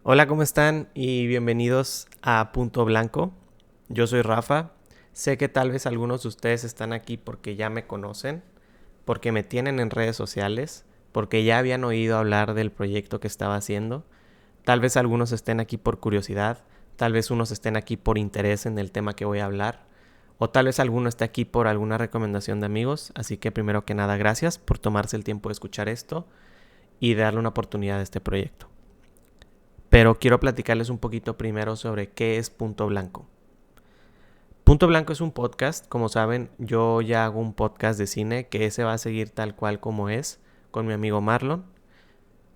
Hola, ¿cómo están? Y bienvenidos a Punto Blanco. Yo soy Rafa. Sé que tal vez algunos de ustedes están aquí porque ya me conocen, porque me tienen en redes sociales, porque ya habían oído hablar del proyecto que estaba haciendo. Tal vez algunos estén aquí por curiosidad, tal vez unos estén aquí por interés en el tema que voy a hablar, o tal vez alguno esté aquí por alguna recomendación de amigos. Así que primero que nada, gracias por tomarse el tiempo de escuchar esto y darle una oportunidad a este proyecto. Pero quiero platicarles un poquito primero sobre qué es Punto Blanco. Punto Blanco es un podcast, como saben, yo ya hago un podcast de cine que ese va a seguir tal cual como es, con mi amigo Marlon.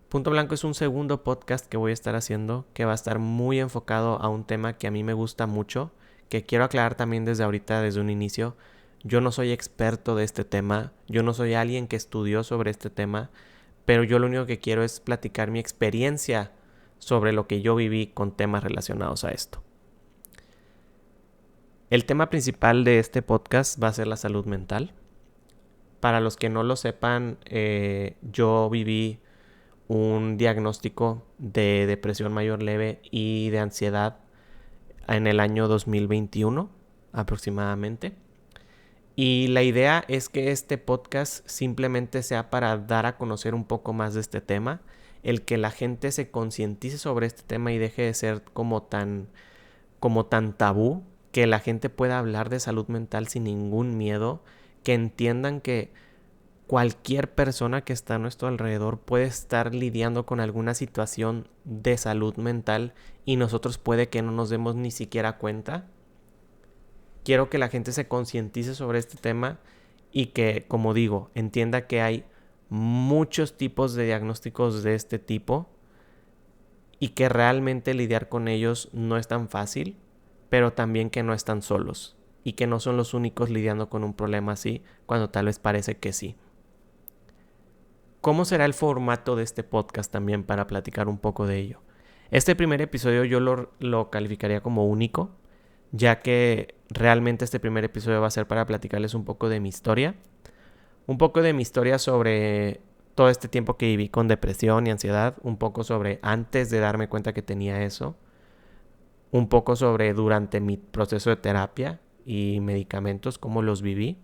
Punto Blanco es un segundo podcast que voy a estar haciendo, que va a estar muy enfocado a un tema que a mí me gusta mucho, que quiero aclarar también desde ahorita, desde un inicio. Yo no soy experto de este tema, yo no soy alguien que estudió sobre este tema, pero yo lo único que quiero es platicar mi experiencia sobre lo que yo viví con temas relacionados a esto. El tema principal de este podcast va a ser la salud mental. Para los que no lo sepan, yo viví un diagnóstico de depresión mayor leve y de ansiedad en el año 2021 aproximadamente. Y la idea es que este podcast simplemente sea para dar a conocer un poco más de este tema, el que la gente se concientice sobre este tema y deje de ser como tan tabú, que la gente pueda hablar de salud mental sin ningún miedo, que entiendan que cualquier persona que está a nuestro alrededor puede estar lidiando con alguna situación de salud mental y nosotros puede que no nos demos ni siquiera cuenta. Quiero que la gente se concientice sobre este tema y que, como digo, entienda que hay muchos tipos de diagnósticos de este tipo y que realmente lidiar con ellos no es tan fácil, pero también que no están solos y que no son los únicos lidiando con un problema así cuando tal vez parece que sí. ¿Cómo será el formato de este podcast también para platicar un poco de ello? Este primer episodio yo lo calificaría como único, ya que realmente este primer episodio va a ser para platicarles un poco de mi historia sobre todo este tiempo que viví con depresión y ansiedad, un poco sobre antes de darme cuenta que tenía eso, un poco sobre durante mi proceso de terapia y medicamentos, cómo los viví,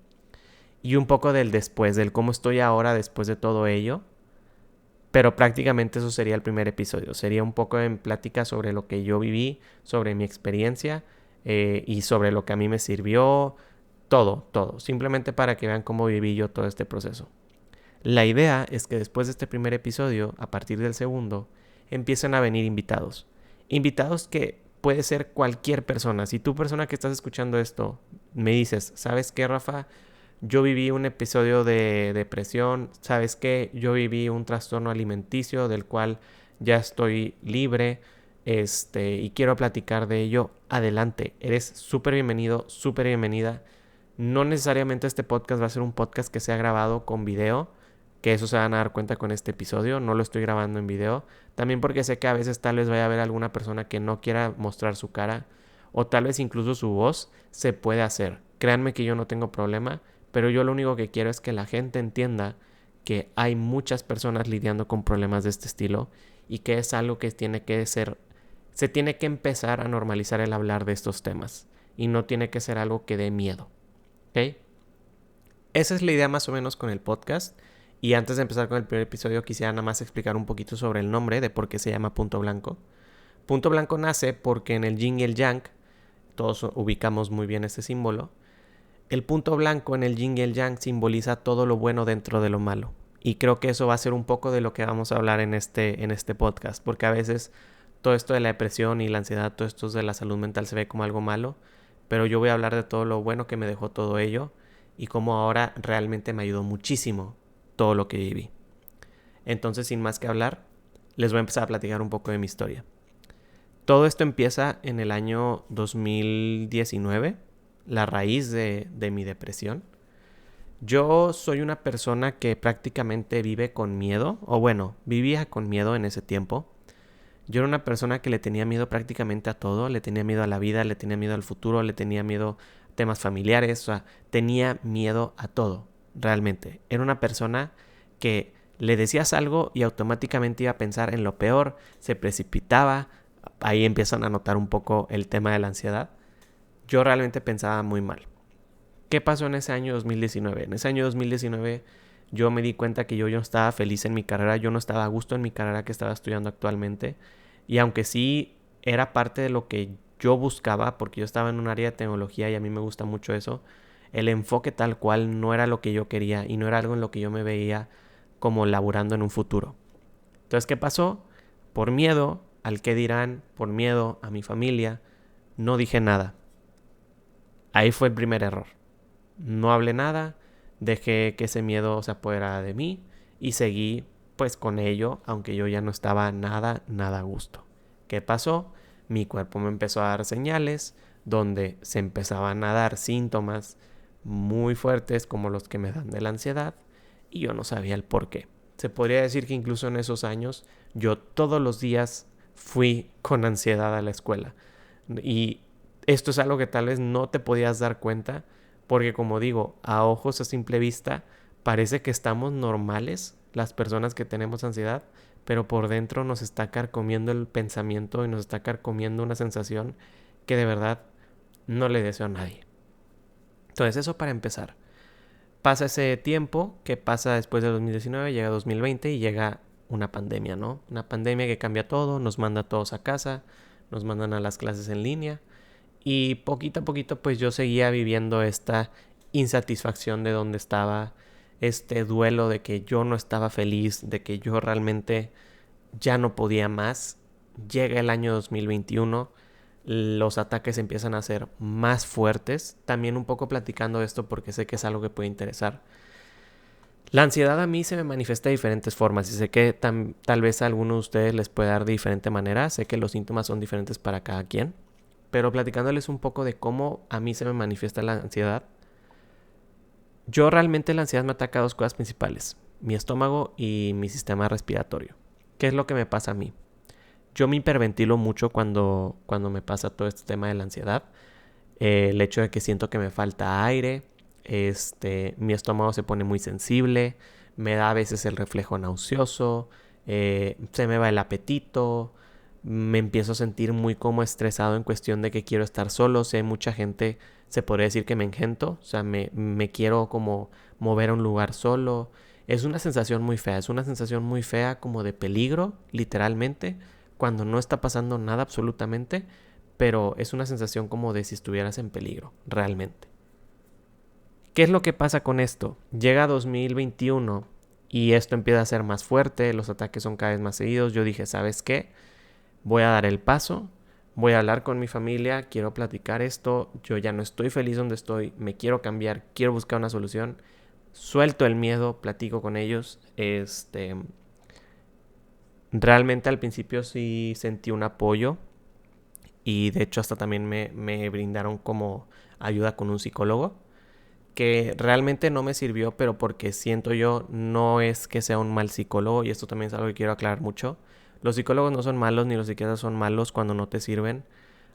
y un poco del después, del cómo estoy ahora después de todo ello. Pero prácticamente eso sería el primer episodio. Sería un poco en plática sobre lo que yo viví, sobre mi experiencia y sobre lo que a mí me sirvió. Todo, todo. Simplemente para que vean cómo viví yo todo este proceso. La idea es que después de este primer episodio, a partir del segundo, empiezan a venir invitados. Invitados que puede ser cualquier persona. Si tú, persona que estás escuchando esto, me dices, ¿sabes qué, Rafa? Yo viví un episodio de depresión, ¿sabes qué? Yo viví un trastorno alimenticio del cual ya estoy libre, y quiero platicar de ello. Adelante, eres súper bienvenido, súper bienvenida. No necesariamente este podcast va a ser un podcast que sea grabado con video, que eso se van a dar cuenta con este episodio, no lo estoy grabando en video, también porque sé que a veces tal vez vaya a haber alguna persona que no quiera mostrar su cara o tal vez incluso su voz, se puede hacer. Créanme que yo no tengo problema, pero yo lo único que quiero es que la gente entienda que hay muchas personas lidiando con problemas de este estilo y que es algo que tiene que ser, se tiene que empezar a normalizar el hablar de estos temas y no tiene que ser algo que dé miedo. ¿Ok? Esa es la idea más o menos con el podcast. Y antes de empezar con el primer episodio, quisiera nada más explicar un poquito sobre el nombre, de por qué se llama Punto Blanco. Punto Blanco nace porque en el yin y el yang, todos ubicamos muy bien este símbolo, el punto blanco en el yin y el yang simboliza todo lo bueno dentro de lo malo. Y creo que eso va a ser un poco de lo que vamos a hablar en este podcast, porque a veces todo esto de la depresión y la ansiedad, todo esto de la salud mental se ve como algo malo, pero yo voy a hablar de todo lo bueno que me dejó todo ello y cómo ahora realmente me ayudó muchísimo todo lo que viví. Entonces, sin más que hablar, les voy a empezar a platicar un poco de mi historia. Todo esto empieza en el año 2019, la raíz de mi depresión. Yo soy una persona que prácticamente vive con miedo, o bueno, vivía con miedo en ese tiempo. Yo era una persona que le tenía miedo prácticamente a todo, le tenía miedo a la vida, le tenía miedo al futuro, le tenía miedo a temas familiares, o sea, tenía miedo a todo, realmente. Era una persona que le decías algo y automáticamente iba a pensar en lo peor, se precipitaba. Ahí empiezan a notar un poco el tema de la ansiedad. Yo realmente pensaba muy mal. ¿Qué pasó en ese año 2019? En ese año 2019 yo me di cuenta que yo no estaba feliz en mi carrera, yo no estaba a gusto en mi carrera que estaba estudiando actualmente. Y aunque sí era parte de lo que yo buscaba, porque yo estaba en un área de tecnología y a mí me gusta mucho eso, el enfoque tal cual no era lo que yo quería y no era algo en lo que yo me veía como laburando en un futuro. Entonces, ¿qué pasó? Por miedo al qué dirán, por miedo a mi familia, no dije nada. Ahí fue el primer error. No hablé nada, dejé que ese miedo se apoderara de mí y seguí pues con ello, aunque yo ya no estaba nada a gusto. ¿Qué pasó? Mi cuerpo me empezó a dar señales donde se empezaban a dar síntomas muy fuertes como los que me dan de la ansiedad y yo no sabía el por qué. Se podría decir que incluso en esos años yo todos los días fui con ansiedad a la escuela. Y esto es algo que tal vez no te podías dar cuenta porque como digo, a ojos a simple vista parece que estamos normales las personas que tenemos ansiedad, pero por dentro nos está carcomiendo el pensamiento y nos está carcomiendo una sensación que de verdad no le deseo a nadie. Entonces eso para empezar. Pasa ese tiempo que pasa después de 2019, llega 2020 y llega una pandemia, ¿no? Una pandemia que cambia todo, nos manda a todos a casa, nos mandan a las clases en línea y poquito a poquito pues yo seguía viviendo esta insatisfacción de donde estaba, este duelo de que yo no estaba feliz, de que yo realmente ya no podía más. Llega el año 2021, los ataques empiezan a ser más fuertes. También un poco platicando esto porque sé que es algo que puede interesar. La ansiedad a mí se me manifiesta de diferentes formas y sé que tal vez a algunos de ustedes les puede dar de diferente manera. Sé que los síntomas son diferentes para cada quien. Pero platicándoles un poco de cómo a mí se me manifiesta la ansiedad. Yo realmente la ansiedad me ataca a dos cosas principales. Mi estómago y mi sistema respiratorio. ¿Qué es lo que me pasa a mí? Yo me hiperventilo mucho cuando me pasa todo este tema de la ansiedad. El hecho de que siento que me falta aire. Mi estómago se pone muy sensible. Me da a veces el reflejo nauseoso. Se me va el apetito. Me empiezo a sentir muy como estresado en cuestión de que quiero estar solo. Sé, mucha gente se podría decir que me engento. O sea, me quiero como mover a un lugar solo. Es una sensación muy fea. Es una sensación muy fea como de peligro, literalmente, cuando no está pasando nada absolutamente, pero es una sensación como de si estuvieras en peligro, realmente. ¿Qué es lo que pasa con esto? Llega 2021 y esto empieza a ser más fuerte, los ataques son cada vez más seguidos. Yo dije, ¿sabes qué? Voy a dar el paso, voy a hablar con mi familia, quiero platicar esto, yo ya no estoy feliz donde estoy, me quiero cambiar, quiero buscar una solución. Suelto el miedo, platico con ellos. Realmente al principio sí sentí un apoyo y de hecho hasta también me brindaron como ayuda con un psicólogo que realmente no me sirvió, pero porque siento yo no es que sea un mal psicólogo y esto también es algo que quiero aclarar mucho. Los psicólogos no son malos ni los psiquiatras son malos cuando no te sirven.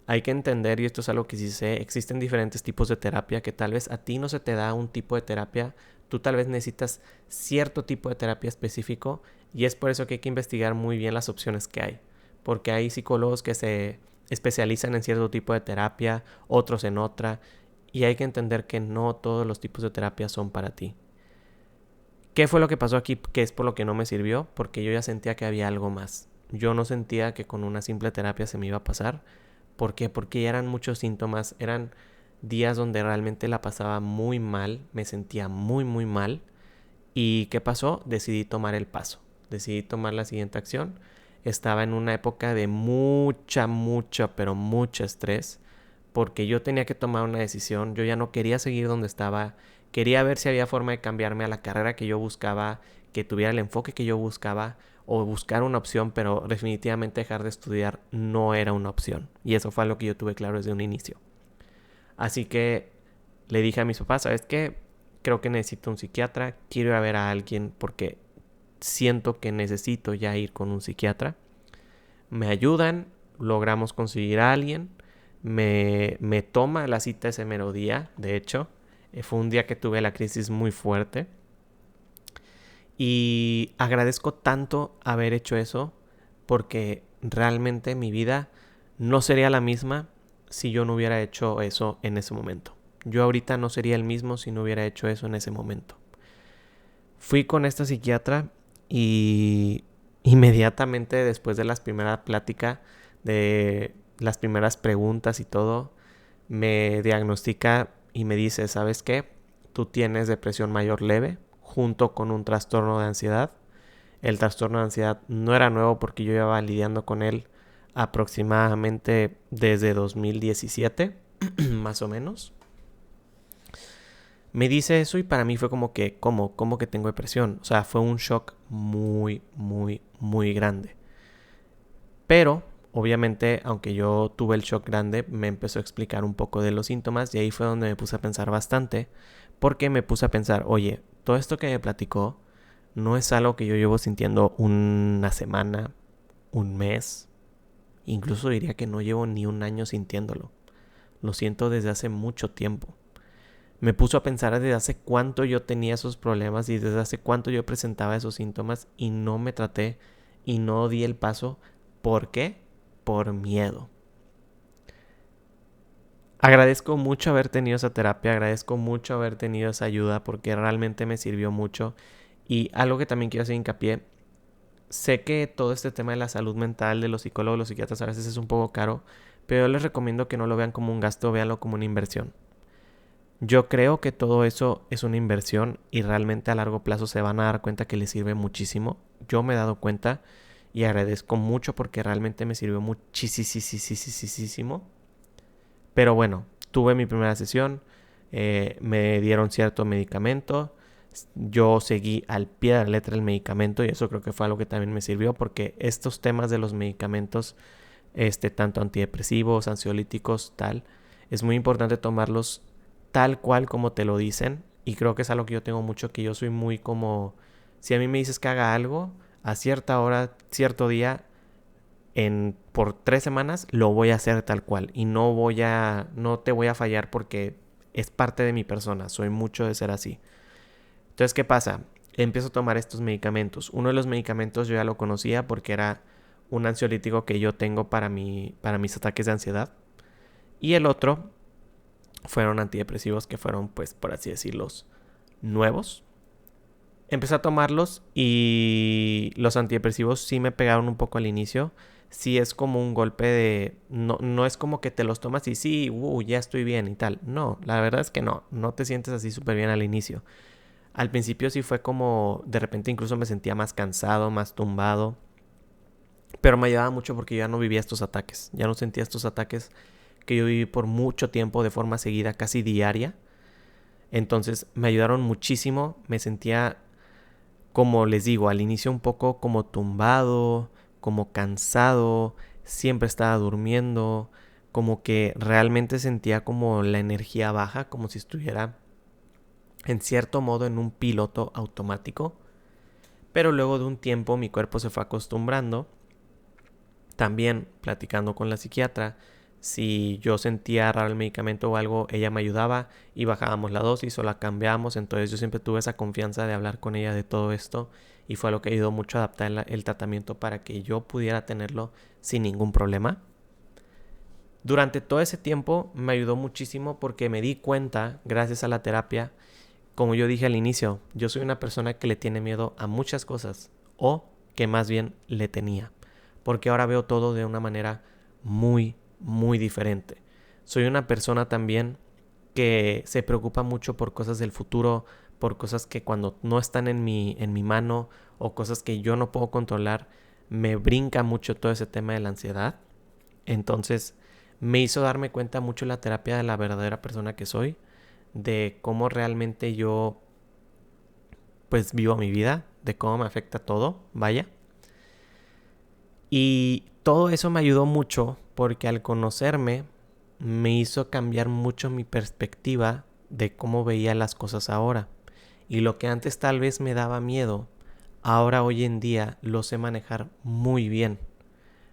Hay que entender, y esto es algo que sí sé, existen diferentes tipos de terapia que tal vez a ti no se te da un tipo de terapia, tú tal vez necesitas cierto tipo de terapia específico y es por eso que hay que investigar muy bien las opciones que hay, porque hay psicólogos que se especializan en cierto tipo de terapia, otros en otra, y hay que entender que no todos los tipos de terapia son para ti. ¿Qué fue lo que pasó aquí? Que es por lo que no me sirvió, porque yo ya sentía que había algo más. Yo no sentía que con una simple terapia se me iba a pasar. ¿Por qué? Porque ya eran muchos síntomas, eran días donde realmente la pasaba muy mal, me sentía muy mal. ¿Y qué pasó? Decidí tomar el paso, decidí tomar la siguiente acción. Estaba en una época de pero mucho estrés, porque yo tenía que tomar una decisión, yo ya no quería seguir donde estaba, quería ver si había forma de cambiarme a la carrera que yo buscaba, que tuviera el enfoque que yo buscaba, o buscar una opción, pero definitivamente dejar de estudiar no era una opción. Y eso fue lo que yo tuve claro desde un inicio. Así que le dije a mis papás, ¿sabes qué? Creo que necesito un psiquiatra, quiero ir a ver a alguien porque siento que necesito ya ir con un psiquiatra. Me ayudan, logramos conseguir a alguien, me toma la cita ese mero día, de hecho. Fue un día que tuve la crisis muy fuerte. Y agradezco tanto haber hecho eso porque realmente mi vida no sería la misma si yo no hubiera hecho eso en ese momento. Yo ahorita no sería el mismo si no hubiera hecho eso en ese momento. Fui con esta psiquiatra y inmediatamente después de las primeras pláticas, de las primeras preguntas y todo, me diagnostica y me dice, ¿sabes qué? Tú tienes depresión mayor leve junto con un trastorno de ansiedad. El trastorno de ansiedad no era nuevo porque yo iba lidiando con él aproximadamente desde 2017, más o menos. Me dice eso y para mí fue como que, ¿cómo que tengo depresión? O sea, fue un shock muy, muy, muy grande. Pero, obviamente, aunque yo tuve el shock grande, me empezó a explicar un poco de los síntomas y ahí fue donde me puse a pensar bastante. Porque me puse a pensar, oye, todo esto que me platicó no es algo que yo llevo sintiendo una semana, un mes. Incluso diría que no llevo ni un año sintiéndolo. Lo siento desde hace mucho tiempo. Me puso a pensar desde hace cuánto yo tenía esos problemas y desde hace cuánto yo presentaba esos síntomas y no me traté y no di el paso. ¿Por qué? Por miedo. Agradezco mucho haber tenido esa terapia, agradezco mucho haber tenido esa ayuda porque realmente me sirvió mucho. Y algo que también quiero hacer hincapié, sé que todo este tema de la salud mental de los psicólogos, los psiquiatras a veces es un poco caro, pero yo les recomiendo que no lo vean como un gasto, véanlo como una inversión. Yo creo que todo eso es una inversión y realmente a largo plazo se van a dar cuenta que les sirve muchísimo. Yo me he dado cuenta y agradezco mucho porque realmente me sirvió muchísimo. Pero bueno, tuve mi primera sesión, me dieron cierto medicamento, yo seguí al pie de la letra el medicamento y eso creo que fue algo que también me sirvió porque estos temas de los medicamentos, tanto antidepresivos, ansiolíticos, tal, es muy importante tomarlos tal cual como te lo dicen y creo que es algo que yo tengo mucho, que yo soy muy como, si a mí me dices que haga algo a cierta hora, cierto día, por 3 semanas lo voy a hacer tal cual y no te voy a fallar porque es parte de mi persona, soy mucho de ser así. Entonces, ¿qué pasa? Empiezo a tomar estos medicamentos. Uno de los medicamentos yo ya lo conocía porque era un ansiolítico que yo tengo para mis ataques de ansiedad. Y el otro fueron antidepresivos que fueron, pues, por así decirlo, nuevos. Empecé a tomarlos y los antidepresivos sí me pegaron un poco al inicio. Sí es como un golpe de... No es como que te los tomas y sí, ya estoy bien y tal. No, la verdad es que no te sientes así súper bien al inicio. Al principio sí fue como... De repente incluso me sentía más cansado, más tumbado. Pero me ayudaba mucho porque yo ya no vivía estos ataques. Ya no sentía estos ataques que yo viví por mucho tiempo de forma seguida, casi diaria. Entonces me ayudaron muchísimo. Me sentía, como les digo, al inicio un poco como tumbado, como cansado, siempre estaba durmiendo, como que realmente sentía como la energía baja, como si estuviera en cierto modo en un piloto automático. Pero luego de un tiempo mi cuerpo se fue acostumbrando. También platicando con la psiquiatra, si yo sentía raro el medicamento o algo, ella me ayudaba y bajábamos la dosis o la cambiábamos. Entonces yo siempre tuve esa confianza de hablar con ella de todo esto y fue lo que ayudó mucho a adaptar el tratamiento para que yo pudiera tenerlo sin ningún problema. Durante todo ese tiempo me ayudó muchísimo porque me di cuenta, gracias a la terapia, como yo dije al inicio, yo soy una persona que le tiene miedo a muchas cosas o que más bien le tenía, porque ahora veo todo de una manera muy, muy diferente. Soy una persona también que se preocupa mucho por cosas del futuro, por cosas que cuando no están en mi mano o cosas que yo no puedo controlar, me brinca mucho todo ese tema de la ansiedad. Entonces me hizo darme cuenta mucho la terapia de la verdadera persona que soy, de cómo realmente yo pues vivo mi vida, de cómo me afecta todo, vaya. Y todo eso me ayudó mucho porque al conocerme me hizo cambiar mucho mi perspectiva de cómo veía las cosas ahora. Y lo que antes tal vez me daba miedo, ahora hoy en día lo sé manejar muy bien.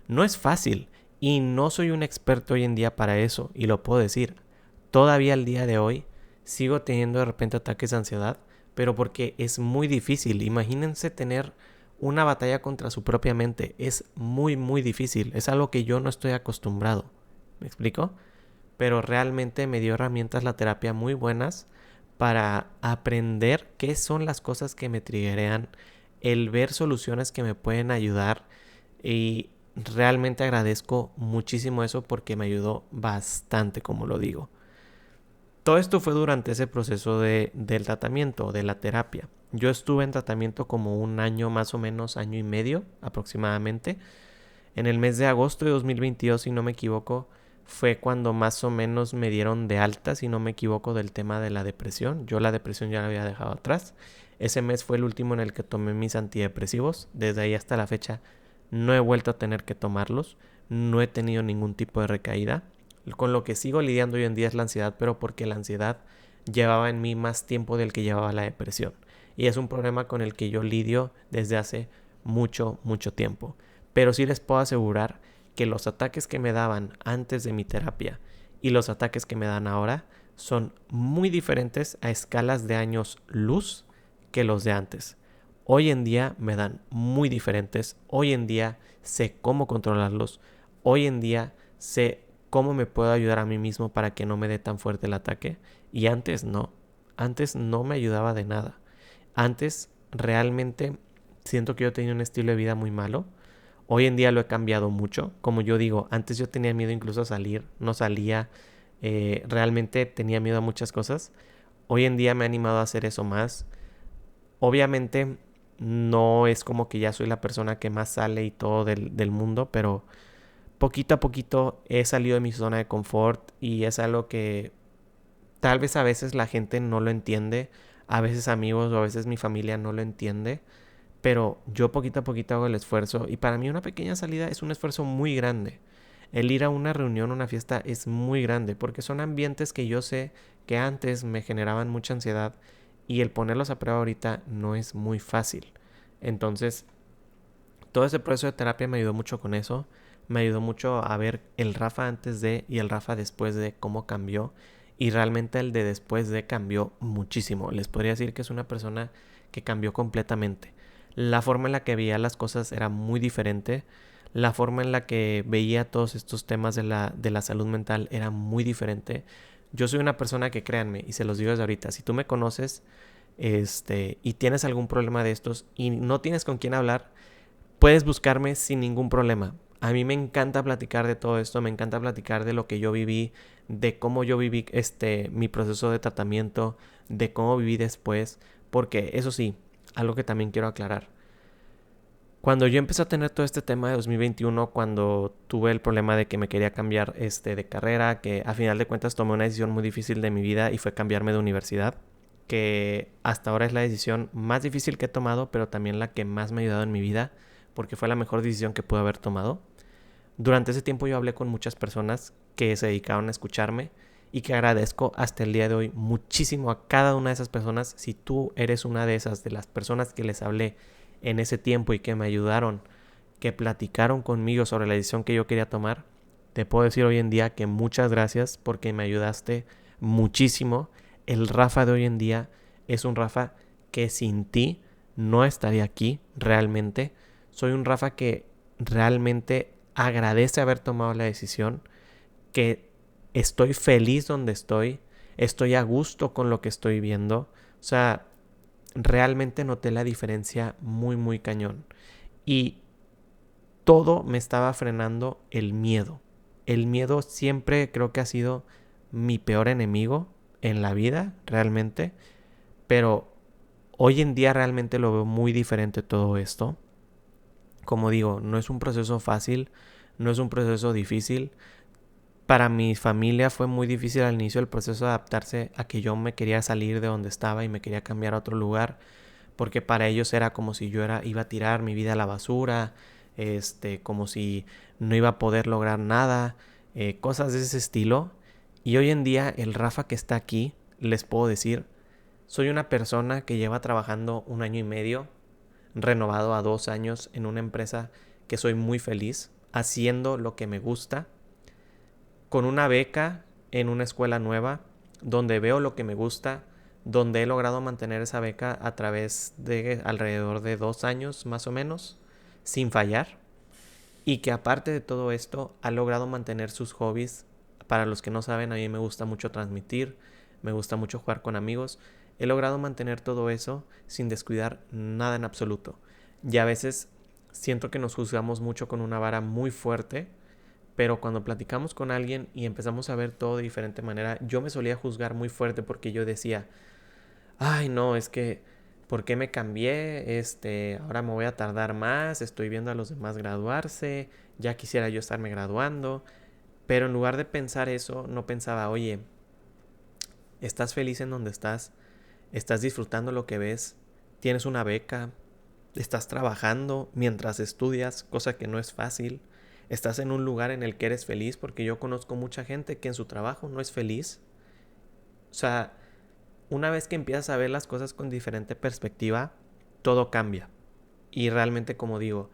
No es fácil y no soy un experto hoy en día para eso y lo puedo decir. Todavía al día de hoy sigo teniendo de repente ataques de ansiedad, pero porque es muy difícil. Imagínense tener una batalla contra su propia mente. Es muy, muy difícil. Es algo que yo no estoy acostumbrado. ¿Me explico? Pero realmente me dio herramientas la terapia muy buenas para aprender qué son las cosas que me triggerean, el ver soluciones que me pueden ayudar, y realmente agradezco muchísimo eso porque me ayudó bastante, como lo digo. Todo esto fue durante ese proceso del tratamiento, de la terapia. Yo estuve en tratamiento como un año, más o menos, año y medio aproximadamente. En el mes de agosto de 2022, si no me equivoco, fue cuando más o menos me dieron de alta, si no me equivoco, del tema de la depresión. Yo la depresión ya la había dejado atrás. Ese mes fue el último en el que tomé mis antidepresivos. Desde ahí hasta la fecha no he vuelto a tener que tomarlos. No he tenido ningún tipo de recaída. Con lo que sigo lidiando hoy en día es la ansiedad, pero porque la ansiedad llevaba en mí más tiempo del que llevaba la depresión. Y es un problema con el que yo lidio desde hace mucho, mucho tiempo. Pero sí les puedo asegurar que los ataques que me daban antes de mi terapia y los ataques que me dan ahora son muy diferentes a escalas de años luz que los de antes. Hoy en día me dan muy diferentes. Hoy en día sé cómo controlarlos. Hoy en día sé cómo me puedo ayudar a mí mismo para que no me dé tan fuerte el ataque. Y antes no. Antes no me ayudaba de nada. Antes realmente siento que yo tenía un estilo de vida muy malo. Hoy en día lo he cambiado mucho. Como yo digo, antes yo tenía miedo incluso a salir. No salía. Realmente tenía miedo a muchas cosas. Hoy en día me he animado a hacer eso más. Obviamente no es como que ya soy la persona que más sale y todo del mundo, pero poquito a poquito he salido de mi zona de confort y es algo que tal vez a veces la gente no lo entiende, a veces amigos o a veces mi familia no lo entiende, pero yo poquito a poquito hago el esfuerzo y para mí una pequeña salida es un esfuerzo muy grande. El ir a una reunión, una fiesta es muy grande porque son ambientes que yo sé que antes me generaban mucha ansiedad y el ponerlos a prueba ahorita no es muy fácil. Entonces, todo ese proceso de terapia me ayudó mucho con eso. Me ayudó mucho a ver el Rafa antes de y el Rafa después de cómo cambió. Y realmente el de después de cambió muchísimo. Les podría decir que es una persona que cambió completamente. La forma en la que veía las cosas era muy diferente. La forma en la que veía todos estos temas de la salud mental era muy diferente. Yo soy una persona que, créanme, y se los digo desde ahorita, si tú me conoces, y tienes algún problema de estos y no tienes con quién hablar, puedes buscarme sin ningún problema. A mí me encanta platicar de todo esto, me encanta platicar de lo que yo viví, de cómo yo viví mi proceso de tratamiento, de cómo viví después, porque eso sí, algo que también quiero aclarar. Cuando yo empecé a tener todo este tema de 2021, cuando tuve el problema de que me quería cambiar de carrera, que a final de cuentas tomé una decisión muy difícil de mi vida y fue cambiarme de universidad, que hasta ahora es la decisión más difícil que he tomado, pero también la que más me ha ayudado en mi vida, porque fue la mejor decisión que pude haber tomado. Durante ese tiempo yo hablé con muchas personas que se dedicaron a escucharme y que agradezco hasta el día de hoy muchísimo a cada una de esas personas. Si tú eres una de esas, de las personas que les hablé en ese tiempo y que me ayudaron, que platicaron conmigo sobre la decisión que yo quería tomar, te puedo decir hoy en día que muchas gracias porque me ayudaste muchísimo. El Rafa de hoy en día es un Rafa que sin ti no estaría aquí realmente. Soy un Rafa que realmente agradece haber tomado la decisión, que estoy feliz donde estoy a gusto con lo que estoy viendo. O sea, realmente noté la diferencia muy, muy cañón. Y todo me estaba frenando el miedo. El miedo siempre creo que ha sido mi peor enemigo en la vida, realmente. Pero hoy en día realmente lo veo muy diferente todo esto. Como digo, no es un proceso fácil, no es un proceso difícil. Para mi familia fue muy difícil al inicio el proceso de adaptarse a que yo me quería salir de donde estaba y me quería cambiar a otro lugar, porque para ellos era como si iba a tirar mi vida a la basura, como si no iba a poder lograr nada, cosas de ese estilo. Y hoy en día el Rafa que está aquí, les puedo decir, soy una persona que lleva trabajando un año y medio, renovado a 2 años en una empresa que soy muy feliz, haciendo lo que me gusta, con una beca en una escuela nueva, donde veo lo que me gusta, donde he logrado mantener esa beca a través de alrededor de 2 años más o menos, sin fallar. Y que aparte de todo esto, ha logrado mantener sus hobbies. Para los que no saben, a mí me gusta mucho transmitir, me gusta mucho jugar con amigos. He logrado mantener todo eso sin descuidar nada en absoluto. Y a veces siento que nos juzgamos mucho con una vara muy fuerte, pero cuando platicamos con alguien y empezamos a ver todo de diferente manera, yo me solía juzgar muy fuerte porque yo decía, ay no, es que, ¿por qué me cambié? Ahora me voy a tardar más, estoy viendo a los demás graduarse, ya quisiera yo estarme graduando. Pero en lugar de pensar eso, no pensaba, oye, estás feliz en donde estás disfrutando lo que ves, tienes una beca, estás trabajando mientras estudias, cosa que no es fácil, estás en un lugar en el que eres feliz, porque yo conozco mucha gente que en su trabajo no es feliz. O sea, una vez que empiezas a ver las cosas con diferente perspectiva, todo cambia. Y realmente, como digo,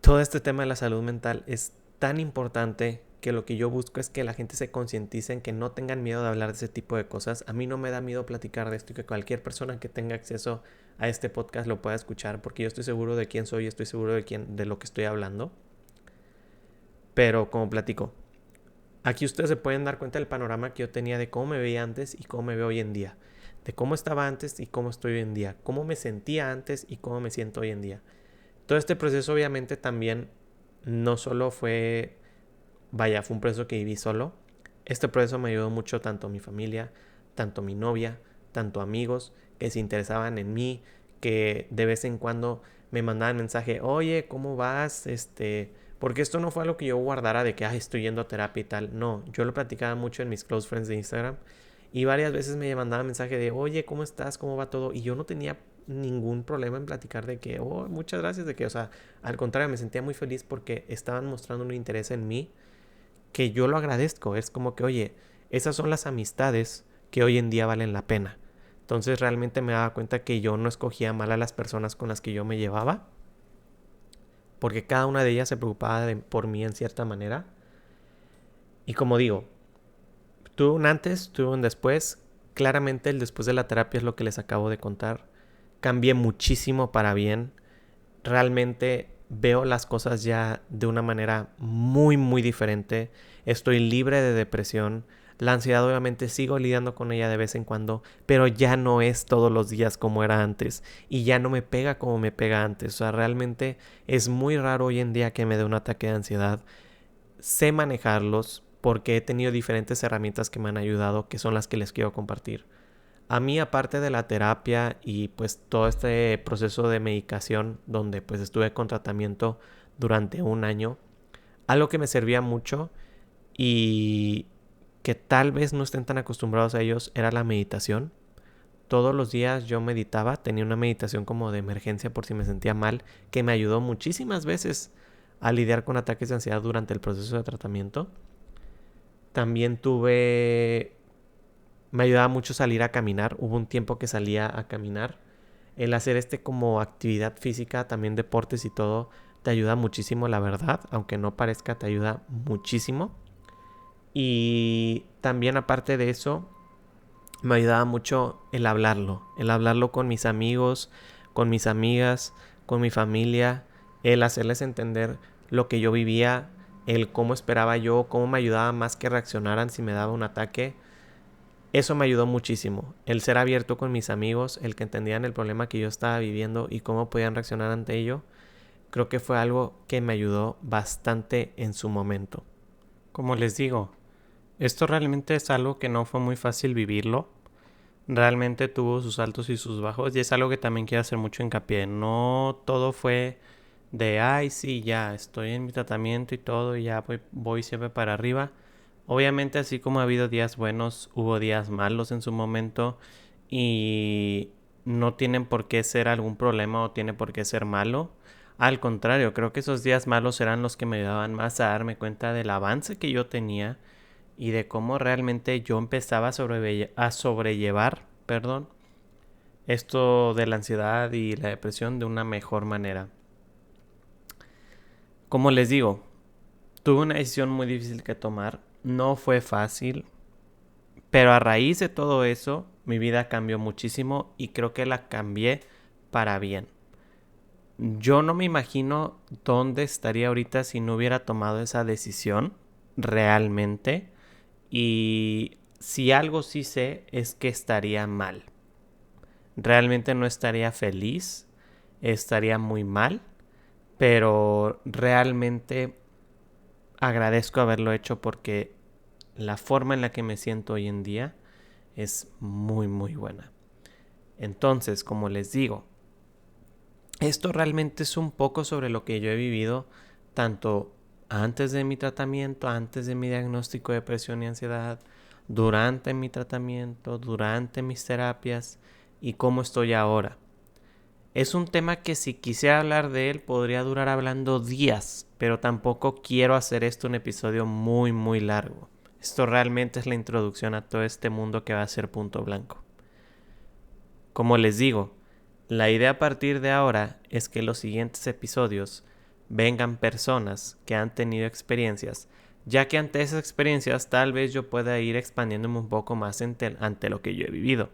todo este tema de la salud mental es tan importante que lo que yo busco es que la gente se concientice, en que no tengan miedo de hablar de ese tipo de cosas. A mí no me da miedo platicar de esto y que cualquier persona que tenga acceso a este podcast lo pueda escuchar, porque yo estoy seguro de quién soy, estoy seguro de lo que estoy hablando. Pero como platico, aquí ustedes se pueden dar cuenta del panorama que yo tenía de cómo me veía antes y cómo me veo hoy en día, de cómo estaba antes y cómo estoy hoy en día, cómo me sentía antes y cómo me siento hoy en día. Todo este proceso obviamente también no solo fue, vaya, fue un proceso que viví solo. Este proceso me ayudó mucho tanto mi familia, tanto mi novia, tanto amigos que se interesaban en mí, que de vez en cuando me mandaban mensaje, oye, ¿cómo vas? Porque esto no fue algo que yo guardara de que, ay, estoy yendo a terapia y tal. No, yo lo platicaba mucho en mis close friends de Instagram y varias veces me mandaban mensaje de, oye, ¿cómo estás? ¿Cómo va todo? Y yo no tenía ningún problema en platicar de que, oh, muchas gracias, de que, o sea, al contrario, me sentía muy feliz porque estaban mostrando un interés en mí que yo lo agradezco. Es como que, oye, esas son las amistades que hoy en día valen la pena. Entonces realmente me daba cuenta que yo no escogía mal a las personas con las que yo me llevaba, porque cada una de ellas se preocupaba por mí en cierta manera. Y como digo, tuve un antes, tuve un después. Claramente el después de la terapia es lo que les acabo de contar. Cambié muchísimo para bien. Realmente veo las cosas ya de una manera muy, muy diferente. Estoy libre de depresión. La ansiedad obviamente sigo lidiando con ella de vez en cuando, pero ya no es todos los días como era antes y ya no me pega como me pega antes. O sea, realmente es muy raro hoy en día que me dé un ataque de ansiedad. Sé manejarlos porque he tenido diferentes herramientas que me han ayudado, que son las que les quiero compartir. A mí, aparte de la terapia y pues todo este proceso de medicación donde pues estuve con tratamiento durante un año, algo que me servía mucho y que tal vez no estén tan acostumbrados a ellos era la meditación. Todos los días yo meditaba, tenía una meditación como de emergencia por si me sentía mal, que me ayudó muchísimas veces a lidiar con ataques de ansiedad durante el proceso de tratamiento. También me ayudaba mucho salir a caminar. Hubo un tiempo que salía a caminar. El hacer como actividad física, también deportes y todo, te ayuda muchísimo, la verdad. Aunque no parezca, te ayuda muchísimo. Y también aparte de eso, me ayudaba mucho el hablarlo con mis amigos, con mis amigas, con mi familia, el hacerles entender lo que yo vivía, el cómo esperaba yo, cómo me ayudaba más que reaccionaran si me daba un ataque. Eso me ayudó muchísimo, el ser abierto con mis amigos, el que entendían el problema que yo estaba viviendo y cómo podían reaccionar ante ello. Creo que fue algo que me ayudó bastante en su momento. Como les digo, esto realmente es algo que no fue muy fácil vivirlo. Realmente tuvo sus altos y sus bajos y es algo que también quiero hacer mucho hincapié. No todo fue de, ay, sí, ya estoy en mi tratamiento y todo y ya voy siempre para arriba. Obviamente, así como ha habido días buenos, hubo días malos en su momento y no tienen por qué ser algún problema o tiene por qué ser malo. Al contrario, creo que esos días malos eran los que me ayudaban más a darme cuenta del avance que yo tenía y de cómo realmente yo empezaba a sobrellevar, esto de la ansiedad y la depresión de una mejor manera. Como les digo, tuve una decisión muy difícil que tomar, no fue fácil, pero a raíz de todo eso mi vida cambió muchísimo y creo que la cambié para bien. Yo no me imagino dónde estaría ahorita si no hubiera tomado esa decisión realmente. Y si algo sí sé es que estaría mal. Realmente no estaría feliz, estaría muy mal, pero realmente agradezco haberlo hecho porque la forma en la que me siento hoy en día es muy muy buena. Entonces, como les digo, esto realmente es un poco sobre lo que yo he vivido tanto antes de mi tratamiento, antes de mi diagnóstico de depresión y ansiedad, durante mi tratamiento, durante mis terapias y cómo estoy ahora. Es un tema que si quisiera hablar de él podría durar hablando días, pero tampoco quiero hacer esto un episodio muy muy largo. Esto realmente es la introducción a todo este mundo que va a ser Punto Blanco. Como les digo, la idea a partir de ahora es que los siguientes episodios vengan personas que han tenido experiencias, ya que ante esas experiencias tal vez yo pueda ir expandiéndome un poco más ante lo que yo he vivido.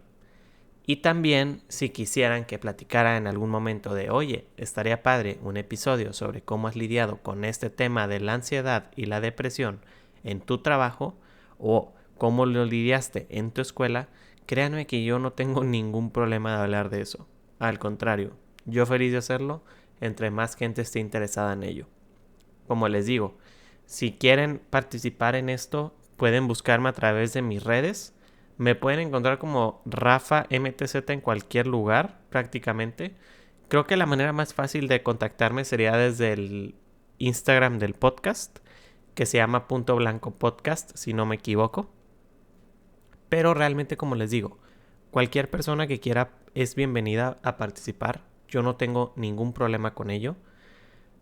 Y también si quisieran que platicara en algún momento de, oye, estaría padre un episodio sobre cómo has lidiado con este tema de la ansiedad y la depresión en tu trabajo o cómo lo lidiaste en tu escuela, créanme que yo no tengo ningún problema de hablar de eso. Al contrario, yo feliz de hacerlo entre más gente esté interesada en ello. Como les digo, si quieren participar en esto, pueden buscarme a través de mis redes. Me pueden encontrar como Rafa MTZ en cualquier lugar, prácticamente. Creo que la manera más fácil de contactarme sería desde el Instagram del podcast, que se llama Punto Blanco Podcast, si no me equivoco. Pero realmente, como les digo, cualquier persona que quiera es bienvenida a participar. Yo no tengo ningún problema con ello.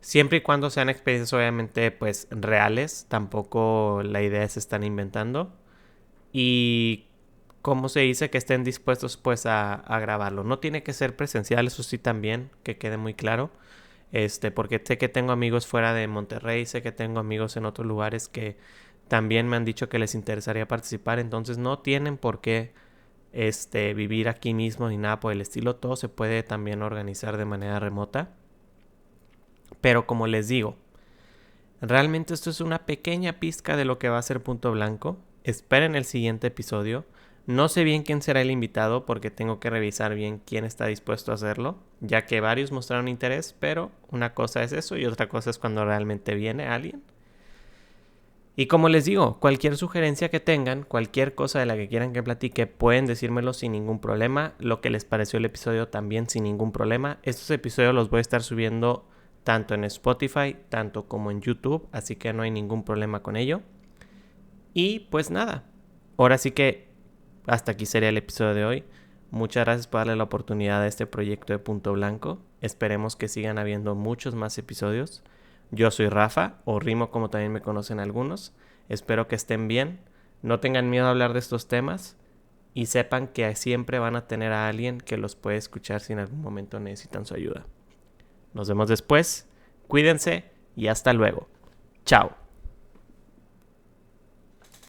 Siempre y cuando sean experiencias obviamente pues reales, tampoco la idea es estar inventando. Y como se dice, que estén dispuestos pues a grabarlo. No tiene que ser presencial, eso sí también, que quede muy claro. Porque sé que tengo amigos fuera de Monterrey, sé que tengo amigos en otros lugares que también me han dicho que les interesaría participar, entonces no tienen por qué vivir aquí mismo ni nada por el estilo, todo se puede también organizar de manera remota. Pero como les digo, realmente esto es una pequeña pizca de lo que va a ser Punto Blanco. Esperen el siguiente episodio. No sé bien quién será el invitado porque tengo que revisar bien quién está dispuesto a hacerlo, ya que varios mostraron interés, pero una cosa es eso y otra cosa es cuando realmente viene alguien. Y como les digo, cualquier sugerencia que tengan, cualquier cosa de la que quieran que platique, pueden decírmelo sin ningún problema. Lo que les pareció el episodio también sin ningún problema. Estos episodios los voy a estar subiendo tanto en Spotify, tanto como en YouTube, así que no hay ningún problema con ello. Y pues nada, ahora sí que hasta aquí sería el episodio de hoy. Muchas gracias por darle la oportunidad a este proyecto de Punto Blanco. Esperemos que sigan habiendo muchos más episodios. Yo soy Rafa, o Rimo como también me conocen algunos. Espero que estén bien, no tengan miedo a hablar de estos temas y sepan que siempre van a tener a alguien que los puede escuchar si en algún momento necesitan su ayuda. Nos vemos después, cuídense y hasta luego. Chao.